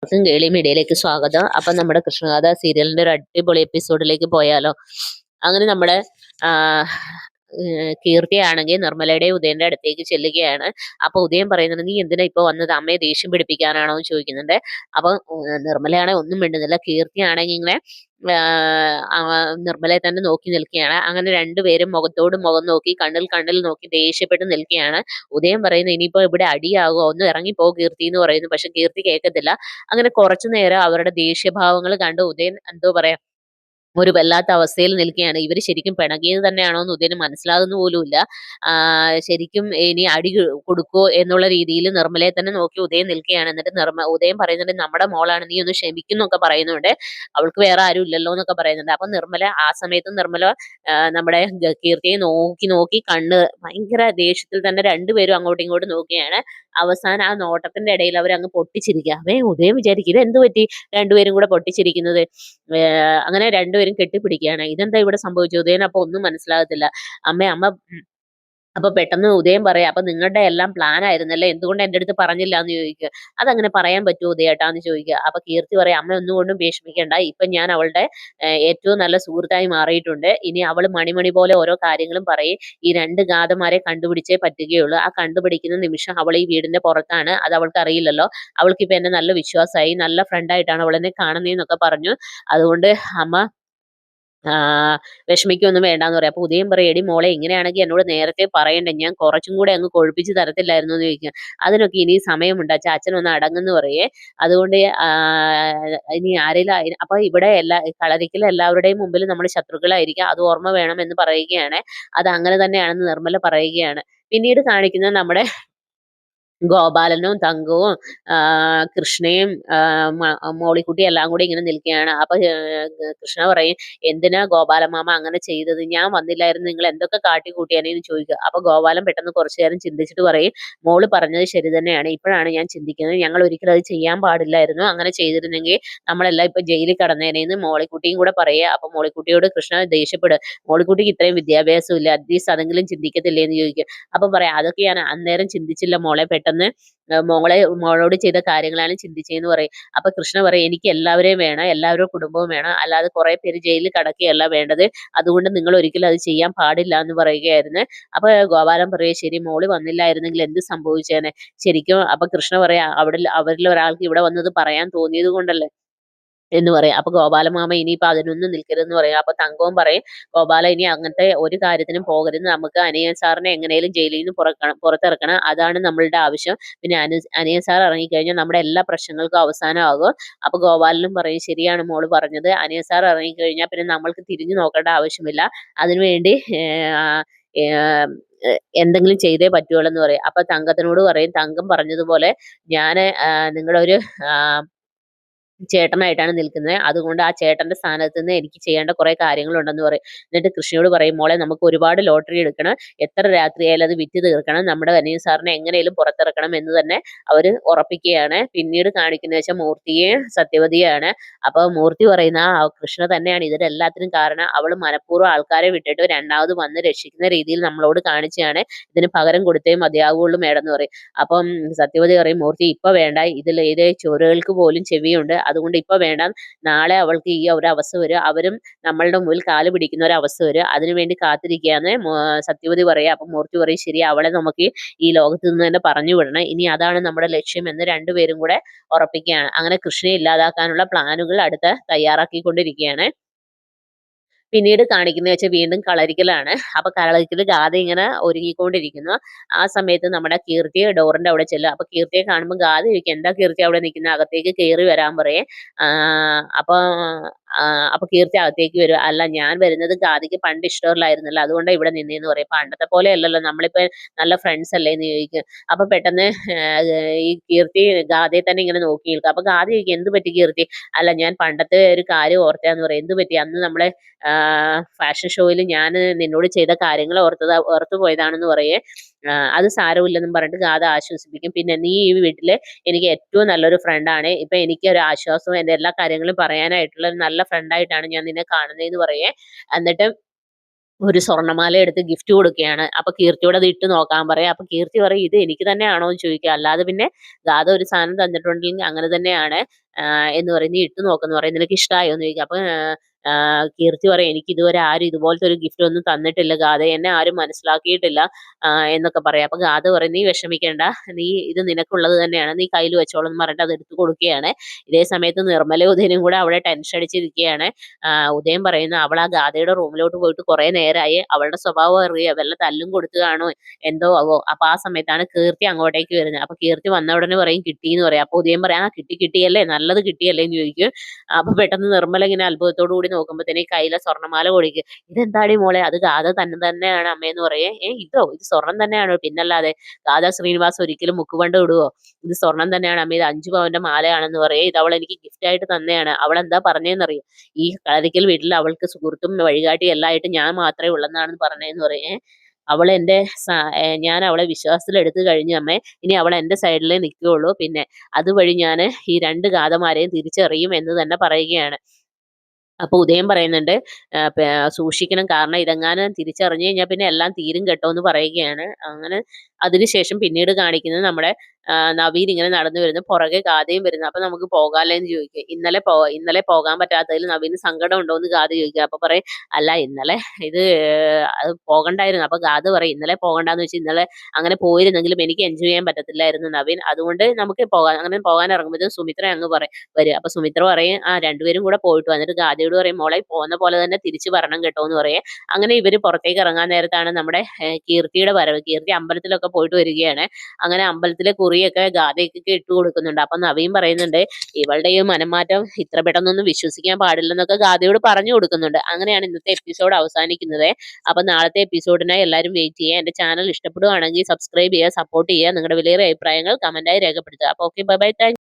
എല്ലാവർക്കും ഗേളി മീഡിയയിലേക്ക് സ്വാഗതം. അപ്പം നമ്മുടെ കൃഷ്ണഗാഥ സീരിയലിന്റെ ഒരു അടിപൊളി എപ്പിസോഡിലേക്ക് പോയാലോ? അങ്ങനെ നമ്മുടെ കീർത്തിയാണെങ്കിൽ നിർമ്മലയുടെ ഉദയന്റെ അടുത്തേക്ക് ചെല്ലുകയാണ്. അപ്പൊ ഉദയൻ പറയുന്നത്, നീ എന്തിനാ ഇപ്പൊ വന്നത്? അമ്മയെ ദേഷ്യം പിടിപ്പിക്കാനാണോ എന്ന് ചോദിക്കുന്നുണ്ട്. അപ്പൊ നിർമ്മലയാണെങ്കിൽ ഒന്നും മിണ്ടുന്നില്ല. കീർത്തിയാണെങ്കിൽ ഇങ്ങനെ നിർമ്മലയെ തന്നെ നോക്കി നിൽക്കുകയാണ്. അങ്ങനെ രണ്ടുപേരും മുഖത്തോട് മുഖം നോക്കി കണ്ണിൽ നോക്കി ദേഷ്യപ്പെട്ട് നിൽക്കുകയാണ്. ഉദയൻ പറയുന്നു, ഇനിയിപ്പോ ഇവിടെ അടിയാകുമോ, ഒന്ന് ഇറങ്ങിപ്പോ കീർത്തി എന്ന് പറയുന്നു. പക്ഷെ കീർത്തി കേൾക്കത്തില്ല. അങ്ങനെ കുറച്ചു നേരം അവരുടെ ദേഷ്യഭാവങ്ങൾ കണ്ട് ഉദയൻ എന്തോ പറയാ, ഒരു വല്ലാത്ത അവസ്ഥയിൽ നിൽക്കുകയാണ്. ഇവര് ശരിക്കും പിണങ്ങിയത് തന്നെയാണോ എന്ന് ഉദയന് മനസ്സിലാകുന്ന പോലുമില്ല. ശരിക്കും ഇനി അടി കൊടുക്കോ എന്നുള്ള രീതിയിൽ നിർമ്മലയെ തന്നെ നോക്കി ഉദയൻ നിൽക്കുകയാണ്. എന്നിട്ട് ഉദയൻ പറയുന്നുണ്ട്, നമ്മുടെ മോളാണ്, നീ ഒന്ന് ക്ഷമിക്കുന്നൊക്കെ പറയുന്നുണ്ട്. അവൾക്ക് വേറെ ആരും ഇല്ലല്ലോ എന്നൊക്കെ പറയുന്നുണ്ട്. അപ്പൊ നിർമ്മല ആ സമയത്ത് നമ്മുടെ കീർത്തിയെ നോക്കി നോക്കി ഭയങ്കര ദേഷ്യത്തിൽ തന്നെ രണ്ടുപേരും അങ്ങോട്ടും ഇങ്ങോട്ടും നോക്കിയാണ്. അവസാനം ആ നോട്ടത്തിന്റെ ഇടയിൽ അവർ അങ്ങ് പൊട്ടിച്ചിരിക്കുക. ഉദയൻ വിചാരിക്കും, ഇത് എന്ത് പറ്റി രണ്ടുപേരും കൂടെ പൊട്ടിച്ചിരിക്കുന്നത്? അങ്ങനെ രണ്ടുപേരും കെട്ടിപ്പിടിക്കുകയാണ്. ഇതെന്താ ഇവിടെ സംഭവിച്ചത്? ഉദയൻ അപ്പൊ ഒന്നും മനസ്സിലാകത്തില്ല. അമ്മ അപ്പൊ പെട്ടെന്ന് ഉദയൻ പറയാം, അപ്പൊ നിങ്ങളുടെ എല്ലാം പ്ലാൻ ആയിരുന്നല്ലേ, എന്തുകൊണ്ട് എൻ്റെ അടുത്ത് പറഞ്ഞില്ല എന്ന് ചോദിക്കുക. അതങ്ങനെ പറയാൻ പറ്റുമോ ഉദയേട്ടാന്ന് ചോദിക്കുക. അപ്പൊ കീർത്തി പറയാം, അമ്മ ഒന്നുകൊണ്ടും വിഷമിക്കണ്ട, ഇപ്പൊ ഞാൻ അവളുടെ ഏറ്റവും നല്ല സുഹൃത്തായി മാറിയിട്ടുണ്ട്. ഇനി അവൾ മണിമണി പോലെ ഓരോ കാര്യങ്ങളും പറയും. ഈ രണ്ട് ഗാഥമാരെ കണ്ടുപിടിച്ചേ പറ്റുകയുള്ളൂ. ആ കണ്ടുപിടിക്കുന്ന നിമിഷം അവൾ ഈ വീടിന്റെ പുറത്താണ്. അത് അവൾക്ക് അറിയില്ലല്ലോ. അവൾക്ക് ഇപ്പൊ എന്നെ നല്ല വിശ്വാസമായി, നല്ല ഫ്രണ്ടായിട്ടാണ് അവൾ എന്നെ കാണുന്നതെന്നൊക്കെ പറഞ്ഞു. അതുകൊണ്ട് അമ്മ വിഷമിക്കൊന്നും വേണ്ടാന്ന് പറയാം. അപ്പൊ ഉദയം പറയും, എടി മോളെ, ഇങ്ങനെയാണെങ്കിൽ എന്നോട് നേരത്തെ പറയണ്ടേ, ഞാൻ കുറച്ചും കൂടെ അങ്ങ് കൊഴുപ്പിച്ച് തരത്തില്ലായിരുന്നു എന്ന് ചോദിക്കുക. അതിനൊക്കെ ഇനി സമയമുണ്ട്, അച്ഛൻ ഒന്ന് അടങ്ങുന്നു പറയേ. അതുകൊണ്ട് ഇനി ആരെങ്കിലും അപ്പൊ ഇവിടെ കളരിക്കൽ എല്ലാവരുടെയും മുമ്പിൽ നമ്മൾ ശത്രുക്കളായിരിക്കാം, അത് ഓർമ്മ വേണം എന്ന് പറയുകയാണ്. അത് അങ്ങനെ തന്നെയാണെന്ന് നിർമ്മല പറയുകയാണ്. പിന്നീട് കാണിക്കുന്നത് നമ്മുടെ ഗോപാലനും തങ്കവും കൃഷ്ണയും മോളിക്കുട്ടി എല്ലാം കൂടി ഇങ്ങനെ നിൽക്കുകയാണ്. അപ്പൊ കൃഷ്ണ പറയും, എന്തിനാ ഗോപാലമാമ അങ്ങനെ ചെയ്തത്? ഞാൻ വന്നില്ലായിരുന്നു, നിങ്ങൾ എന്തൊക്കെ കാട്ടിക്കൂട്ടിയാനെന്ന് ചോദിക്കുക. അപ്പൊ ഗോപാലൻ പെട്ടെന്ന് കുറച്ചു നേരം ചിന്തിച്ചിട്ട് പറയും, മോള് പറഞ്ഞത് ശരി തന്നെയാണ്, ഇപ്പോഴാണ് ഞാൻ ചിന്തിക്കുന്നത്, ഞങ്ങൾ ഒരിക്കലും അത് ചെയ്യാൻ പാടില്ലായിരുന്നു, അങ്ങനെ ചെയ്തിരുന്നെങ്കിൽ നമ്മളെല്ലാം ഇപ്പൊ ജയിലിൽ കടന്നേനെന്ന് മോളിക്കുട്ടിയും കൂടെ പറയുക. അപ്പൊ മോളിക്കുട്ടിയോട് കൃഷ്ണ ദേഷ്യപ്പെടുക, മോളിക്കുട്ടിക്ക് ഇത്രയും വിദ്യാഭ്യാസം ഇല്ല, അറ്റ്ലീസ്റ്റ് അതെങ്കിലും ചിന്തിക്കത്തില്ലേ എന്ന് ചോദിക്കുക. അപ്പൊ പറയാം, അതൊക്കെ ഞാൻ അന്നേരം ചിന്തിച്ചില്ല മോളെ, പെട്ടെന്ന് മോളോട് ചെയ്ത കാര്യങ്ങളാണ് ചിന്തിച്ചതെന്ന് പറയും. അപ്പൊ കൃഷ്ണ പറയും, എനിക്ക് എല്ലാവരെയും വേണം, എല്ലാവരുടെ കുടുംബവും വേണം, അല്ലാതെ കുറെ പേര് ജയിലിൽ കടക്കുകയല്ല വേണ്ടത്, അതുകൊണ്ട് നിങ്ങൾ ഒരിക്കലും അത് ചെയ്യാൻ പാടില്ല എന്ന് പറയുകയായിരുന്നു. അപ്പൊ ഗോപാലൻ പറയും, ശരി, മോള് വന്നില്ലായിരുന്നെങ്കിൽ എന്ത് സംഭവിച്ചേനെ ശരിക്കും? അപ്പൊ കൃഷ്ണ പറയാ, അവരിൽ ഒരാൾക്ക് ഇവിടെ വന്നത് പറയാൻ തോന്നിയത് കൊണ്ടല്ലേ എന്ന് പറയും. അപ്പൊ ഗോപാലമാമ ഇനിയിപ്പോ അതിനൊന്നും നിൽക്കരുതെന്ന് പറയും. അപ്പൊ തങ്കവും പറയും, ഗോപാല, ഇനി അങ്ങനത്തെ ഒരു കാര്യത്തിനും പോകരുത്, നമുക്ക് അനിയൻ സാറിനെ എങ്ങനെയും ജയിലിൽ നിന്ന് പുറത്തിറക്കണം, അതാണ് നമ്മളുടെ ആവശ്യം. പിന്നെ അനിയൻ സാർ ഇറങ്ങിക്കഴിഞ്ഞാൽ നമ്മുടെ എല്ലാ പ്രശ്നങ്ങൾക്കും അവസാനമാകും. അപ്പൊ ഗോപാലനും പറയും, ശരിയാണ് മോള് പറഞ്ഞത്, അനിയൻ സാർ ഇറങ്ങിക്കഴിഞ്ഞാൽ പിന്നെ നമ്മൾക്ക് തിരിഞ്ഞു നോക്കേണ്ട ആവശ്യമില്ല, അതിനുവേണ്ടി എന്തെങ്കിലും ചെയ്തേ പറ്റുള്ളൂ എന്ന് പറയും. അപ്പൊ തങ്കത്തിനോട് പറയും, തങ്കം പറഞ്ഞതുപോലെ ഞാൻ നിങ്ങളുടെ ഒരു ചേട്ടനായിട്ടാണ് നിൽക്കുന്നത്, അതുകൊണ്ട് ആ ചേട്ടന്റെ സ്ഥാനത്ത് നിന്ന് എനിക്ക് ചെയ്യേണ്ട കുറെ കാര്യങ്ങളുണ്ടെന്ന് പറയും. എന്നിട്ട് കൃഷ്ണയോട് പറയും, മോളെ, നമുക്ക് ഒരുപാട് ലോട്ടറി എടുക്കണം, എത്ര രാത്രിയായാലും അത് വിറ്റ് തീർക്കണം, നമ്മുടെ അനിയൻ സാറിനെ എങ്ങനെയും പുറത്തിറക്കണം എന്ന് തന്നെ അവര് ഉറപ്പിക്കുകയാണ്. പിന്നീട് കാണിക്കുന്ന വെച്ചാൽ മൂർത്തിയെയും സത്യവതിയാണ്. അപ്പൊ മൂർത്തി പറയുന്ന, ആ കൃഷ്ണ തന്നെയാണ് ഇതിനെല്ലാത്തിനും കാരണം, അവൾ മനഃപൂർവ്വം ആൾക്കാരെ വിട്ടിട്ട് രണ്ടാമത് വന്ന് രക്ഷിക്കുന്ന രീതിയിൽ നമ്മളോട് കാണിച്ചാണ്, ഇതിന് പകരം കൊടുത്തേ മതിയാകുള്ളൂ മേഡം എന്ന് പറയും. അപ്പം സത്യവതി പറയും, മൂർത്തി ഇപ്പൊ വേണ്ട, ഇതിൽ ഏത് ചൊറുകൾക്ക് പോലും ചെവിയുണ്ട്, അതുകൊണ്ട് ഇപ്പൊ വേണ്ട, നാളെ അവൾക്ക് ഈ ഒരു അവസ്ഥ വരും, അവരും നമ്മളുടെ മുമ്പിൽ കാല് പിടിക്കുന്ന ഒരു അവസ്ഥ വരും, അതിനുവേണ്ടി കാത്തിരിക്കുകയെന്ന് സത്യവതി പറയാം. അപ്പൊ മൂർത്തി പറയും, ശരി, അവളെ നമുക്ക് ഈ ലോകത്ത് നിന്ന് തന്നെ പറഞ്ഞു വിടണം, ഇനി അതാണ് നമ്മുടെ ലക്ഷ്യം എന്ന് രണ്ടുപേരും കൂടെ ഉറപ്പിക്കുകയാണ്. അങ്ങനെ കൃഷ്ണയെ ഇല്ലാതാക്കാനുള്ള പ്ലാനുകൾ തയ്യാറാക്കിക്കൊണ്ടിരിക്കുകയാണ്. പിന്നീട് കാണിക്കുന്നത് വെച്ചാൽ വീണ്ടും കളരിക്കലാണ്. അപ്പൊ കളരിക്കൽ ഗാഥ ഇങ്ങനെ ഒരുങ്ങിക്കൊണ്ടിരിക്കുന്നു. ആ സമയത്ത് നമ്മുടെ കീർത്തി ഡോറിന്റെ അവിടെ ചെല്ലും. അപ്പൊ കീർത്തിയെ കാണുമ്പോൾ ഗാഥ ചോദിക്കും, എന്താ കീർത്തി അവിടെ നിൽക്കുന്നത്, അകത്തേക്ക് കയറി വരാൻ പറയേ. അപ്പൊ അപ്പൊ കീർത്തി അകത്തേക്ക് വരും. അല്ല, ഞാൻ വരുന്നത് ഗാഥയ്ക്ക് പണ്ട് ഇഷ്ടമല്ലായിരുന്നല്ലോ, അതുകൊണ്ടാണ് ഇവിടെ നിന്നേന്ന് പറയും. പണ്ടത്തെ പോലെ അല്ലല്ലോ, നമ്മളിപ്പോ നല്ല ഫ്രണ്ട്സ് അല്ലേ എന്ന് ചോദിക്കും. അപ്പൊ പെട്ടെന്ന് ഈ കീർത്തി ഗാഥയെ തന്നെ ഇങ്ങനെ നോക്കി നിൽക്കും. അപ്പൊ ഗാഥ ചോദിക്കും, എന്ത് പറ്റി കീർത്തി? അല്ല, ഞാൻ പണ്ടത്തെ ഒരു കാര്യം ഓർത്താന്ന് പറയും. എന്ത് പറ്റി? അന്ന് നമ്മളെ ഫാഷൻ ഷോയിൽ ഞാൻ നിന്നോട് ചെയ്ത കാര്യങ്ങൾ ഓർത്തു പോയതാണെന്ന് പറയേ. അത് സാരമില്ലെന്നും പറഞ്ഞിട്ട് ഗാഥ ആശ്വസിപ്പിക്കും. പിന്നെ നീ ഈ വീട്ടിലെ എനിക്ക് ഏറ്റവും നല്ലൊരു ഫ്രണ്ടാണ്, ഇപ്പൊ എനിക്ക് ഒരു ആശ്വാസവും എന്റെ എല്ലാ കാര്യങ്ങളും പറയാനായിട്ടുള്ള ഒരു നല്ല ഫ്രണ്ടായിട്ടാണ് ഞാൻ നിന്നെ കാണുന്നതെന്ന് പറയേ. എന്നിട്ട് ഒരു സ്വർണ്ണമാല എടുത്ത് ഗിഫ്റ്റ് കൊടുക്കുകയാണ്. അപ്പൊ കീർത്തിയോട് അത് ഇട്ട് നോക്കാൻ പറയാം. അപ്പൊ കീർത്തി പറയും ഇത് എനിക്ക് തന്നെയാണോ എന്ന് ചോദിക്കുക. അല്ലാതെ പിന്നെ ഗാഥ ഒരു സാധനം തന്നിട്ടുണ്ടെങ്കിൽ അങ്ങനെ തന്നെയാണ് എന്ന് പറയും. നീ ഇട്ട് നോക്കെന്ന് പറയും. നിനക്ക് ഇഷ്ടമായോ എന്ന് ചോദിക്കും. അപ്പൊ കീർത്തി പറയും എനിക്ക് ഇതുവരെ ആരും ഇതുപോലത്തെ ഒരു ഗിഫ്റ്റ് ഒന്നും തന്നിട്ടില്ല ഗാഥ, എന്നെ ആരും മനസ്സിലാക്കിയിട്ടില്ല എന്നൊക്കെ പറയാം. അപ്പൊ ഗാഥ പറയും നീ വിഷമിക്കേണ്ട, നീ ഇത് നിനക്കുള്ളത് തന്നെയാണ്, നീ കയ്യിൽ വെച്ചോളൂ എന്ന് പറഞ്ഞിട്ട് അത് എടുത്ത് കൊടുക്കുകയാണ്. ഇതേ സമയത്ത് നിർമ്മല ഉദയനും കൂടെ അവിടെ ടെൻഷൻ അടിച്ചിരിക്കുകയാണ്. ഉദയൻ പറയുന്നു അവൾ ആ ഗാഥയുടെ റൂമിലോട്ട് പോയിട്ട് കുറെ നേരമായി, അവളുടെ സ്വഭാവം അറിയുക, വല്ല തല്ലും കൊടുത്തു കാണോ എന്തോ ആവോ. അപ്പൊ ആ സമയത്താണ് കീർത്തി അങ്ങോട്ടേക്ക് വരുന്നത്. അപ്പൊ കീർത്തി വന്ന ഉടനെ പറയും കിട്ടിയെന്ന് പറയാം. അപ്പൊ ഉദയൻ പറയാം ആ കിട്ടിയല്ലേ, നല്ലത് കിട്ടിയല്ലേ എന്ന് ചോദിക്കും. അപ്പൊ പെട്ടെന്ന് നിർമ്മല ഇങ്ങനെ അത്ഭുതത്തോടു കൂടി നോക്കുമ്പോഴത്തേന് കയ്യിലെ സ്വർണ്ണമാല കൊടുക്കുക. ഇതെന്താടി മോളെ, അത് ഗാഥ തന്നെയാണ് അമ്മയെന്ന് പറയേ. ഇത് സ്വർണം തന്നെയാണോ, പിന്നല്ലാതെ ഗാഥ ശ്രീനിവാസ് ഒരിക്കലും മുക്കുപണ്ട് ഇടുവോ, ഇത് സ്വർണം തന്നെയാണ് അമ്മ, ഇത് 5 പവന്റെ മാലയാണെന്ന് പറയേ, ഇത് അവൾ എനിക്ക് ഗിഫ്റ്റ് ആയിട്ട് തന്നെയാണ്. അവൾ എന്താ പറഞ്ഞതെന്നറിയോ, ഈ കളരിക്കൽ വീട്ടിൽ അവൾക്ക് സുഹൃത്തും വഴികാട്ടി എല്ലായിട്ട് ഞാൻ മാത്രമേ ഉള്ളെന്നാണെന്ന് പറഞ്ഞതെന്ന് പറയേ. അവൾ എൻ്റെ ഞാൻ അവളെ വിശ്വാസത്തിൽ എടുത്തു കഴിഞ്ഞു അമ്മേ, ഇനി അവൾ എൻ്റെ സൈഡിലേ നിൽക്കുകയുള്ളൂ, പിന്നെ അതുവഴി ഞാൻ ഈ 2 ഗാഥമാരെയും തിരിച്ചറിയും എന്ന് തന്നെ പറയുകയാണ്. അപ്പൊ ഉദയം പറയുന്നുണ്ട് സൂക്ഷിക്കണം, കാരണം ഇതെങ്ങാനും തിരിച്ചറിഞ്ഞു കഴിഞ്ഞാൽ പിന്നെ എല്ലാം തീരും കേട്ടോ എന്ന് പറയുകയാണ്. അങ്ങനെ അതിനുശേഷം പിന്നീട് കാണിക്കുന്നത് നമ്മുടെ നവീൻ ഇങ്ങനെ നടന്നു വരുന്നു, പുറകെ ഗാഥയും വരുന്നു. അപ്പൊ നമുക്ക് പോകാല്ലേ എന്ന് ചോദിക്കുക. ഇന്നലെ പോകാൻ പറ്റാത്തതിൽ നവീന് സങ്കടം ഉണ്ടോ എന്ന് ഗാഥ ചോദിക്കുക. അപ്പൊ പറയും അല്ല ഇന്നലെ ഇത് അത് പോകണ്ടായിരുന്നു. അപ്പൊ ഗാഥ പറയും ഇന്നലെ പോകണ്ടെന്ന് വെച്ചാൽ ഇന്നലെ അങ്ങനെ പോയിരുന്നെങ്കിലും എനിക്ക് എൻജോയ് ചെയ്യാൻ പറ്റത്തില്ലായിരുന്നു നവീൻ, അതുകൊണ്ട് നമുക്ക് പോകാൻ, അങ്ങനെ പോകാൻ ഇറങ്ങുമ്പോഴത്തേക്കും സുമിത്ര അങ്ങ് വരും. അപ്പൊ സുമിത്ര പറയും രണ്ടുപേരും കൂടെ പോയിട്ട് വന്നിട്ട് ഗാഥയോട് പറയും മോളെ പോകുന്ന പോലെ തന്നെ തിരിച്ചു വരണം കേട്ടോ എന്ന് പറയും. അങ്ങനെ ഇവര് പുറത്തേക്ക് ഇറങ്ങാൻ നേരത്താണ് നമ്മുടെ കീർത്തിയുടെ വരവ്. കീർത്തി അമ്പലത്തിലൊക്കെ പോയിട്ട് വരികയാണ്. അങ്ങനെ അമ്പലത്തിലെ കുറിയൊക്കെ ഗാഥയ്ക്കൊക്കെ ഇട്ട് കൊടുക്കുന്നുണ്ട്. അപ്പൊ നവീൻ പറയുന്നുണ്ട് ഇവളുടെ ഈ മനംമാറ്റം ഇത്ര പെട്ടെന്നൊന്നും വിശ്വസിക്കാൻ പാടില്ലെന്നൊക്കെ ഗാഥയോട് പറഞ്ഞു കൊടുക്കുന്നുണ്ട്. അങ്ങനെയാണ് ഇന്നത്തെ എപ്പിസോഡ് അവസാനിക്കുന്നത്. അപ്പൊ നാളത്തെ എപ്പിസോഡിനായി എല്ലാവരും വെയിറ്റ് ചെയ്യുക. എന്റെ ചാനൽ ഇഷ്ടപ്പെടുകയാണെങ്കിൽ സബ്സ്ക്രൈബ് ചെയ്യുക, സപ്പോർട്ട് ചെയ്യുക, നിങ്ങളുടെ വിലയേറിയ അഭിപ്രായങ്ങൾ കമന്റായി രേഖപ്പെടുത്തുക. അപ്പൊ ഓക്കെ, ബൈ ബൈ, താങ്ക്